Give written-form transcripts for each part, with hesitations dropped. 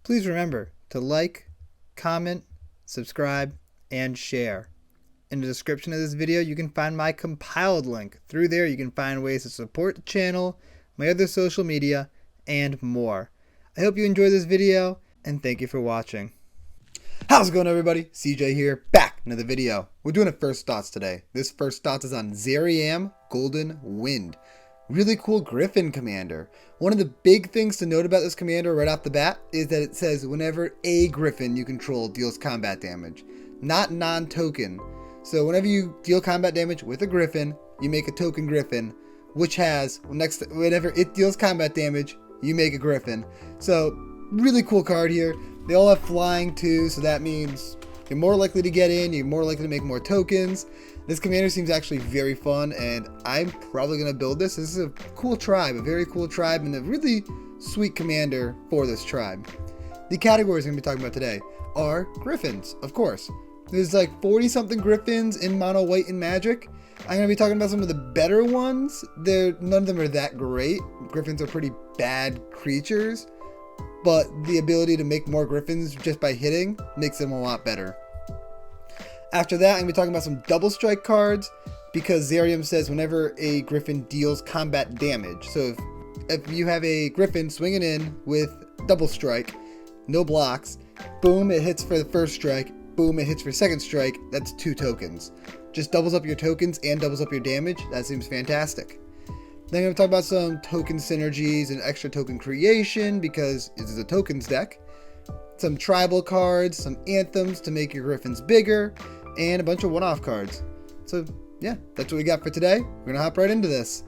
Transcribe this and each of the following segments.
Please remember to like, comment, subscribe, and share. In the description of this video, you can find my compiled link. Through there, you can find ways to support the channel, my other social media, and more. I hope you enjoyed this video, and thank you for watching. How's it going, everybody? CJ here, back in another video. We're doing a first thoughts today. This first thoughts is on Zeriam Golden Wind. Really cool Griffin commander. One of the big things to note about this commander right off the bat is that it says whenever a Griffin you control deals combat damage, not non-token. So whenever you deal combat damage with a Griffin, you make a token Griffin, which has, whenever it deals combat damage, you make a Griffin. So really cool card here. They all have flying too, so that means you're more likely to get in, you're more likely to make more tokens. This commander seems actually very fun, and I'm probably going to build this. This is a cool tribe, a very cool tribe, and a really sweet commander for this tribe. The categories I'm going to be talking about today are Griffins, of course. There's like 40-something Griffins in Mono White and Magic. I'm going to be talking about some of the better ones. None of them are that great. Griffins are pretty bad creatures, but the ability to make more Griffins just by hitting makes them a lot better. After that, I'm going to be talking about some double strike cards, because Zeriam says whenever a Griffin deals combat damage. So if you have a Griffin swinging in with double strike, no blocks, boom, it hits for the first strike, boom, it hits for second strike, that's 2 tokens. Just doubles up your tokens and doubles up your damage. That seems fantastic. Then I'm going to talk about some token synergies and extra token creation, because this is a tokens deck. Some tribal cards, some anthems to make your Griffins bigger, and a bunch of one-off cards. So yeah, that's what we got for today. We're going to hop right into this.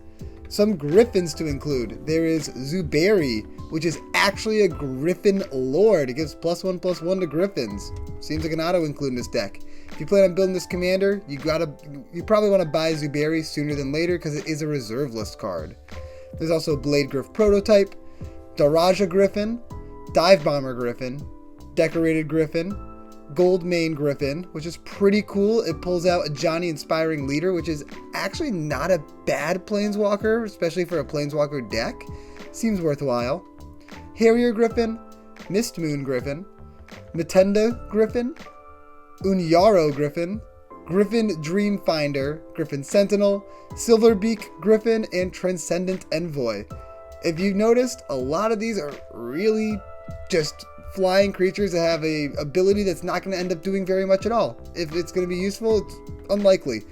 Some Griffins to include. There is Zubairi, which is actually a Griffin Lord. It gives +1/+1 to Griffins. Seems like an auto-include in this deck. If you plan on building this commander, you probably want to buy Zubairi sooner than later, because it is a reserve list card. There's also Blade Griff Prototype, Daraja Griffin, Dive Bomber Griffin, Decorated Griffin, Gold Mane Griffin, which is pretty cool. It pulls out a Johnny Inspiring Leader, which is actually not a bad Planeswalker, especially for a Planeswalker deck. Seems worthwhile. Harrier Griffin, Mist Moon Griffin, Matenda Griffin, Unyaro Griffin, Griffin Dreamfinder, Griffin Sentinel, Silverbeak Griffin, and Transcendent Envoy. If you've noticed, a lot of these are really just flying creatures that have a ability that's not going to end up doing very much at all. If it's going to be useful, it's unlikely.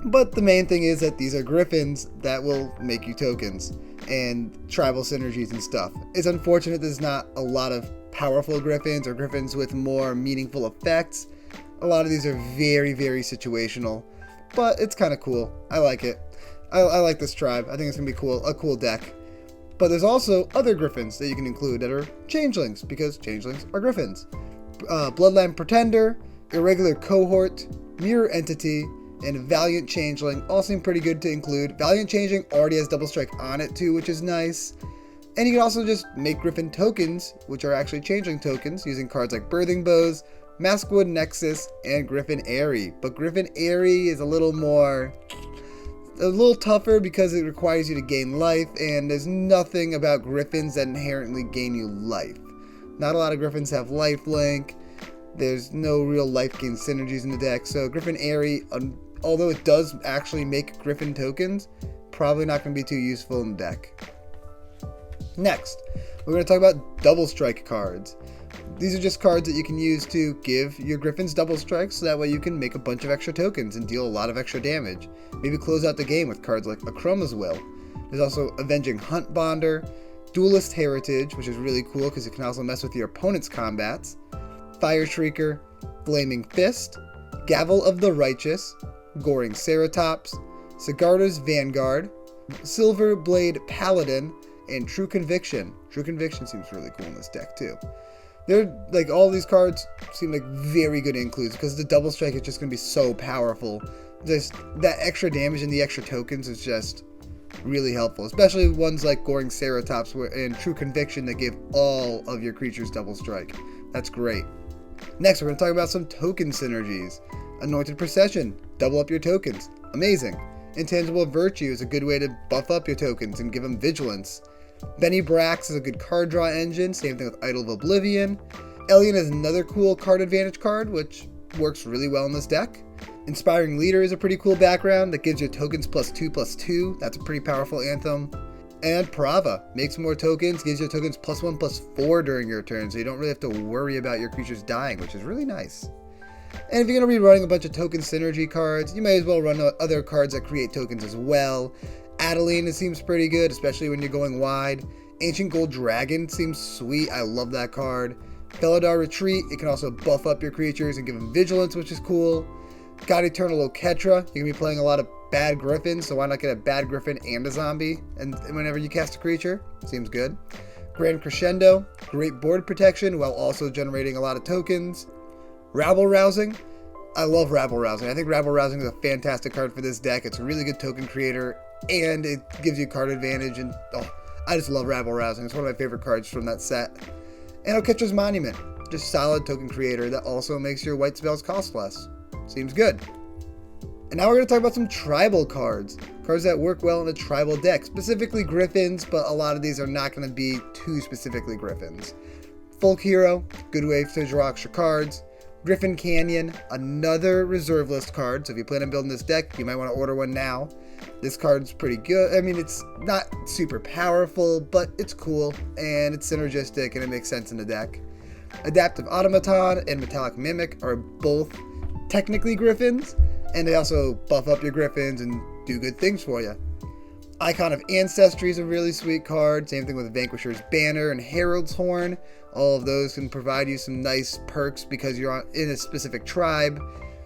But the main thing is that these are Griffins that will make you tokens and tribal synergies and stuff. It's unfortunate there's not a lot of powerful Griffins or Griffins with more meaningful effects. A lot of these are very, very situational, but it's kind of cool. I like it. I like this tribe. I think it's going to be cool, a cool deck. But there's also other Griffins that you can include that are Changelings, because Changelings are Griffins. Bloodline Pretender, Irregular Cohort, Mirror Entity, and Valiant Changeling all seem pretty good to include. Valiant Changeling already has double strike on it too, which is nice. And you can also just make Griffin tokens, which are actually Changeling tokens, using cards like Birthing Bows, Maskwood Nexus, and Griffin Airy. But Griffin Airy is a little tougher because it requires you to gain life, and there's nothing about Griffins that inherently gain you life. Not a lot of Griffins have lifelink. There's no real life gain synergies in the deck, so Griffin Airy, although it does actually make Griffin tokens, probably not going to be too useful in the deck. Next, we're going to talk about double strike cards. These are just cards that you can use to give your Griffins double strikes, so that way you can make a bunch of extra tokens and deal a lot of extra damage. Maybe close out the game with cards like Akroma's Will. There's also Avenging Hunt Bonder, Duelist Heritage, which is really cool because it can also mess with your opponent's combats, Fire Shrieker, Flaming Fist, Gavel of the Righteous, Goring Ceratops, Sigarda's Vanguard, Silver Blade Paladin, and True Conviction. True Conviction seems really cool in this deck too. They're like, all these cards seem like very good includes, because the double strike is just going to be so powerful. Just that extra damage and the extra tokens is just really helpful, especially ones like Goring Ceratops and True Conviction that give all of your creatures double strike. That's great. Next, we're going to talk about some token synergies. Anointed Procession, double up your tokens. Amazing. Intangible Virtue is a good way to buff up your tokens and give them vigilance. Benny Brax is a good card draw engine, same thing with Idol of Oblivion. Alien is another cool card advantage card, which works really well in this deck. Inspiring Leader is a pretty cool background that gives you tokens +2/+2. That's a pretty powerful anthem. And Prava makes more tokens, gives you tokens +1/+4 during your turn, so you don't really have to worry about your creatures dying, which is really nice. And if you're going to be running a bunch of token synergy cards, you may as well run other cards that create tokens as well. Adeline seems pretty good, especially when you're going wide. Ancient Gold Dragon seems sweet. I love that card. Felidar Retreat, it can also buff up your creatures and give them vigilance, which is cool. God Eternal Oketra, you're going to be playing a lot of bad griffins, so why not get a bad griffin and a zombie and whenever you cast a creature? Seems good. Grand Crescendo, great board protection while also generating a lot of tokens. Rabble Rousing, I love Rabble Rousing. I think Rabble Rousing is a fantastic card for this deck. It's a really good token creator and it gives you card advantage, and I just love Rabble Rousing. It's one of my favorite cards from that set. And Oketra's Monument, just solid token creator that also makes your white spells cost less. Seems good. And now we're going to talk about some tribal cards. Cards that work well in a tribal deck, specifically Griffins, but a lot of these are not going to be too specifically Griffins. Folk Hero, good way to draw extra cards. Griffin Canyon, another reserve list card, so if you plan on building this deck, you might want to order one now. This card's pretty good. I mean, it's not super powerful, but it's cool, and it's synergistic, and it makes sense in the deck. Adaptive Automaton and Metallic Mimic are both technically Griffins, and they also buff up your Griffins and do good things for you. Icon of Ancestry is a really sweet card. Same thing with Vanquisher's Banner and Herald's Horn. All of those can provide you some nice perks because you're in a specific tribe.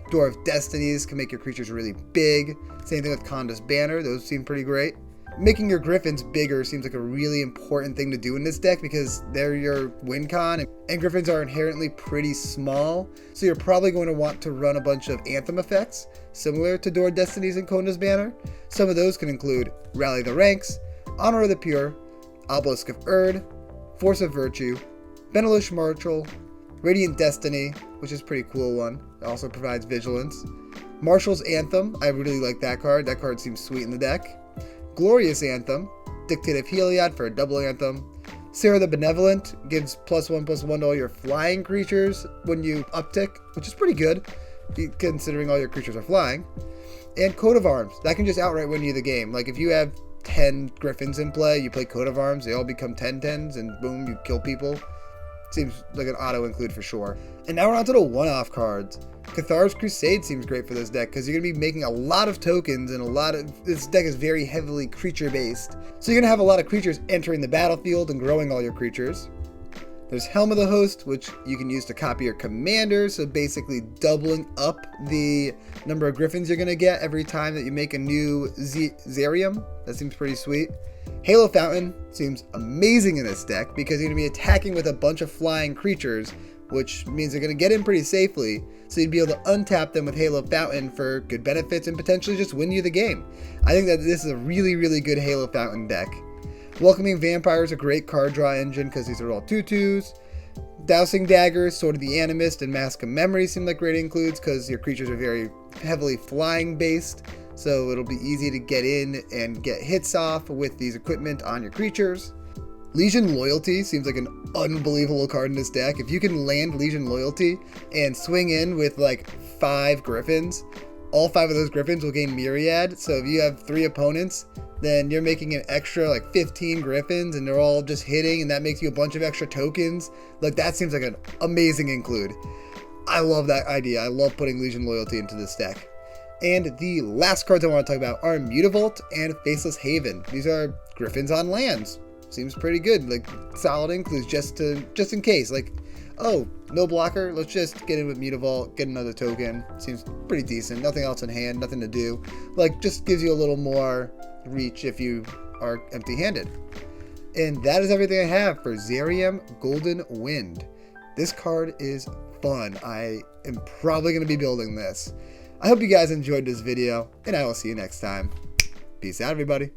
Door of Destinies can make your creatures really big. Same thing with Konda's Banner. Those seem pretty great. Making your Griffins bigger seems like a really important thing to do in this deck because they're your win con, and Griffins are inherently pretty small, so you're probably going to want to run a bunch of Anthem effects, similar to Door of Destinies and Konda's Banner. Some of those can include Rally the Ranks, Honor of the Pure, Obelisk of Erd, Force of Virtue, Benelish Marshal, Radiant Destiny, which is a pretty cool one. It also provides Vigilance. Marshal's Anthem, I really like that card. That card seems sweet in the deck. Glorious Anthem, Dictative Heliod for a double Anthem. Sarah the Benevolent gives +1/+1 to all your flying creatures when you uptick, which is pretty good, considering all your creatures are flying. And Coat of Arms, that can just outright win you the game. Like if you have 10 Griffins in play, you play Coat of Arms, they all become 10/10s, and boom, you kill people. Seems like an auto include for sure. And now we're on to the one-off cards. Cathar's Crusade seems great for this deck because you're going to be making a lot of tokens, and this deck is very heavily creature based. So you're going to have a lot of creatures entering the battlefield and growing all your creatures. There's Helm of the Host, which you can use to copy your commander, so basically doubling up the number of Griffins you're going to get every time that you make a new Zeriam. That seems pretty sweet. Halo Fountain seems amazing in this deck because you're going to be attacking with a bunch of flying creatures, which means they're going to get in pretty safely, so you'd be able to untap them with Halo Fountain for good benefits and potentially just win you the game. I think that this is a really, really good Halo Fountain deck. Welcoming Vampire is a great card draw engine because these are all 2/2s. Dousing Daggers, Sword of the Animist, and Mask of Memory seem like great includes because your creatures are very heavily flying based, so it'll be easy to get in and get hits off with these equipment on your creatures. Legion Loyalty seems like an unbelievable card in this deck. If you can land Legion Loyalty and swing in with like 5 Griffins, all 5 of those Griffins will gain Myriad. So if you have 3 opponents, then you're making an extra like 15 Griffins and they're all just hitting, and that makes you a bunch of extra tokens. Like that seems like an amazing include. I love that idea. I love putting Legion Loyalty into this deck. And the last cards I want to talk about are Mutavolt and Faceless Haven. These are Griffins on lands. Seems pretty good, like solid includes just in case, like, oh, no blocker, let's just get in with Mutavolt, get another token. Seems pretty decent, nothing else in hand, nothing to do. Like, just gives you a little more reach if you are empty-handed. And that is everything I have for Zeriam Golden Wind. This card is fun. I am probably going to be building this. I hope you guys enjoyed this video, and I will see you next time. Peace out, everybody.